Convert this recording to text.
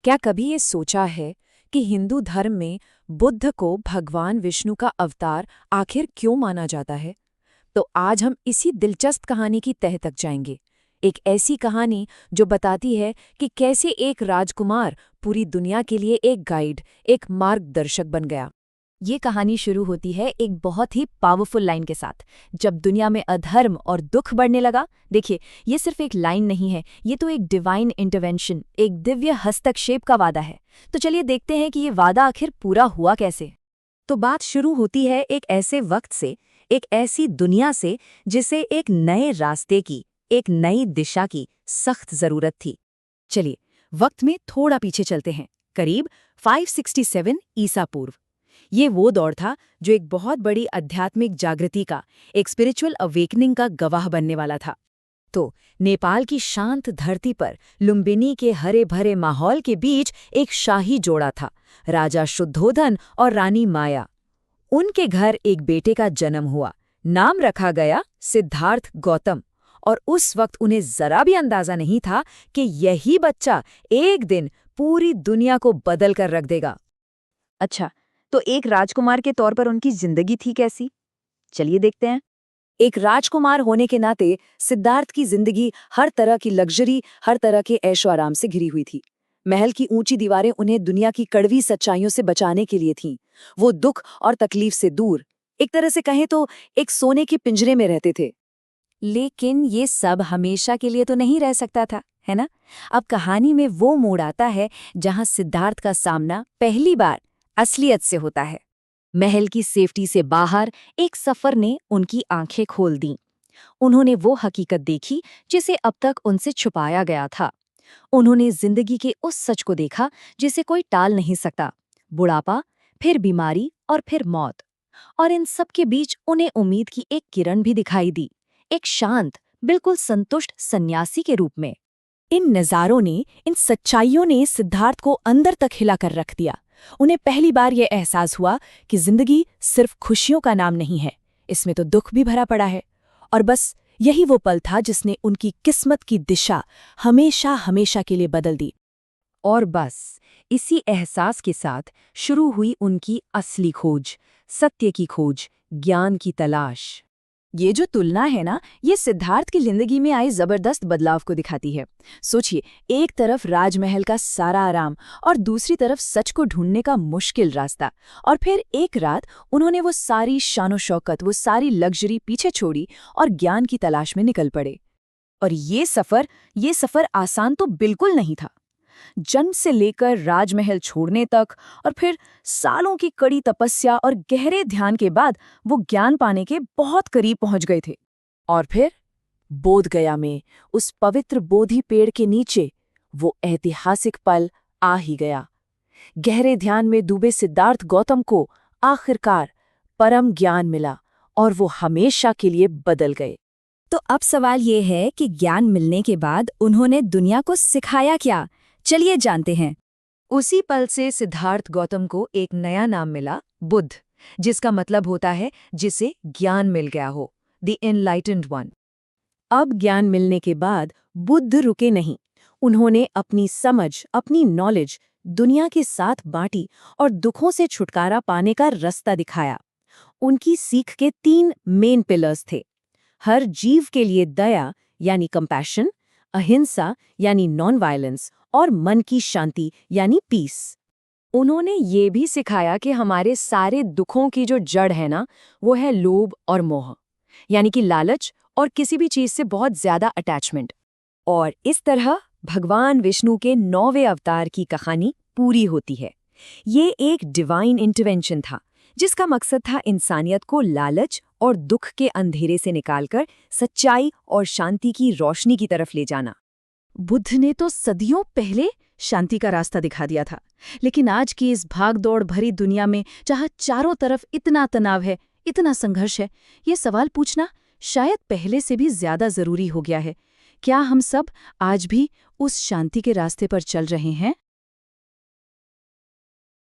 क्या कभी ये सोचा है कि हिंदू धर्म में बुद्ध को भगवान विष्णु का अवतार आखिर क्यों माना जाता है? तो आज हम इसी दिलचस्प कहानी की तह तक जाएंगे। एक ऐसी कहानी जो बताती है कि कैसे एक राजकुमार पूरी दुनिया के लिए एक गाइड, एक मार्गदर्शक बन गया। ये कहानी शुरू होती है एक बहुत ही पावरफुल लाइन के साथ। जब दुनिया में अधर्म और दुख बढ़ने लगा, देखिए, ये सिर्फ एक लाइन नहीं है, ये तो एक डिवाइन इंटरवेंशन, एक दिव्य हस्तक्षेप का वादा है। तो चलिए देखते हैं कि ये वादा आखिर पूरा हुआ कैसे। तो बात शुरू होती है एक ऐसे वक्त से, एक ऐसी दुनिया से जिसे एक नए रास्ते की, एक नई दिशा की सख्त जरूरत थी। चलिए वक्त में थोड़ा पीछे चलते हैं, करीब 567 ईसा पूर्व। ये वो दौर था जो एक बहुत बड़ी आध्यात्मिक जागृति का, एक स्पिरिचुअल अवेकनिंग का गवाह बनने वाला था। तो नेपाल की शांत धरती पर लुम्बिनी के हरे भरे माहौल के बीच एक शाही जोड़ा था, राजा शुद्धोधन और रानी माया। उनके घर एक बेटे का जन्म हुआ, नाम रखा गया सिद्धार्थ गौतम। और उस वक्त उन्हें जरा भी अंदाजा नहीं था कि यही बच्चा एक दिन पूरी दुनिया को बदल कर रख देगा। अच्छा, तो एक राजकुमार के तौर पर उनकी जिंदगी थी कैसी? चलिए देखते हैं। एक राजकुमार होने के नाते सिद्धार्थ की जिंदगी हर तरह की लग्जरी, हर तरह के ऐशो आराम से घिरी हुई थी। महल की ऊंची दीवारें उन्हें दुनिया की कड़वी सच्चाइयों से बचाने के लिए थीं। वो दुख और तकलीफ से दूर, एक तरह से कहें तो एक सोने के पिंजरे में रहते थे। लेकिन ये सब हमेशा के लिए तो नहीं रह सकता था, है ना? अब कहानी में वो मोड़ आता है जहां सिद्धार्थ का सामना पहली बार असलियत से होता है। महल की सेफ्टी से बाहर एक सफर ने उनकी आंखें खोल दीं। उन्होंने वो हकीकत देखी जिसे अब तक उनसे छुपाया गया था। उन्होंने जिंदगी के उस सच को देखा जिसे कोई टाल नहीं सकता। बुढ़ापा, फिर बीमारी और फिर मौत। और इन सब के बीच उन्हें उम्मीद की एक किरण भी दिखाई दी, एक शांत, बिल्कुल संतुष्ट सन्यासी के रूप में। इन नज़ारों ने, इन सच्चाइयों ने सिद्धार्थ को अंदर तक हिलाकर रख दिया। उन्हें पहली बार यह एहसास हुआ कि जिंदगी सिर्फ खुशियों का नाम नहीं है, इसमें तो दुख भी भरा पड़ा है। और बस यही वो पल था जिसने उनकी किस्मत की दिशा हमेशा हमेशा के लिए बदल दी। और बस इसी एहसास के साथ शुरू हुई उनकी असली खोज, सत्य की खोज, ज्ञान की तलाश। ये जो तुलना है ना, ये सिद्धार्थ की जिंदगी में आई जबरदस्त बदलाव को दिखाती है। सोचिए, एक तरफ राजमहल का सारा आराम और दूसरी तरफ सच को ढूंढने का मुश्किल रास्ता। और फिर एक रात उन्होंने वो सारी शानो शौकत, वो सारी लग्जरी पीछे छोड़ी और ज्ञान की तलाश में निकल पड़े। और ये सफर आसान तो बिल्कुल नहीं था। जन्म से लेकर राजमहल छोड़ने तक और फिर सालों की कड़ी तपस्या और गहरे ध्यान के बाद वो ज्ञान पाने के बहुत करीब पहुंच गए थे। और फिर बोधगया में, उस पवित्र बोधि पेड़ के नीचे, वो ऐतिहासिक पल आ ही गया। गहरे ध्यान में डूबे सिद्धार्थ गौतम को आखिरकार परम ज्ञान मिला और वो हमेशा के लिए बदल गए। तो अब सवाल ये है कि ज्ञान मिलने के बाद उन्होंने दुनिया को सिखाया क्या? चलिए जानते हैं। उसी पल से सिद्धार्थ गौतम को एक नया नाम मिला, बुद्ध, जिसका मतलब होता है जिसे ज्ञान मिल गया हो, द एनलाइटेंड वन। अब ज्ञान मिलने के बाद बुद्ध रुके नहीं। उन्होंने अपनी समझ, अपनी नॉलेज दुनिया के साथ बांटी और दुखों से छुटकारा पाने का रास्ता दिखाया। उनकी सीख के 3 मेन पिलर्स थे। हर जीव के लिए दया यानी कंपैशन, अहिंसा यानी नॉन वायलेंस और मन की शांति यानी पीस। उन्होंने ये भी सिखाया कि हमारे सारे दुखों की जो जड़ है ना, वो है लोभ और मोह, यानी कि लालच और किसी भी चीज से बहुत ज्यादा अटैचमेंट। और इस तरह भगवान विष्णु के 9वें अवतार की कहानी पूरी होती है। ये एक डिवाइन इंटरवेंशन था जिसका मकसद था इंसानियत को लालच और दुख के अंधेरे से निकालकर सच्चाई और शांति की रोशनी की तरफ ले जाना। बुद्ध ने तो सदियों पहले शांति का रास्ता दिखा दिया था, लेकिन आज की इस भागदौड़ भरी दुनिया में, जहाँ चारों तरफ इतना तनाव है, इतना संघर्ष है, ये सवाल पूछना शायद पहले से भी ज्यादा जरूरी हो गया है। क्या हम सब आज भी उस शांति के रास्ते पर चल रहे हैं?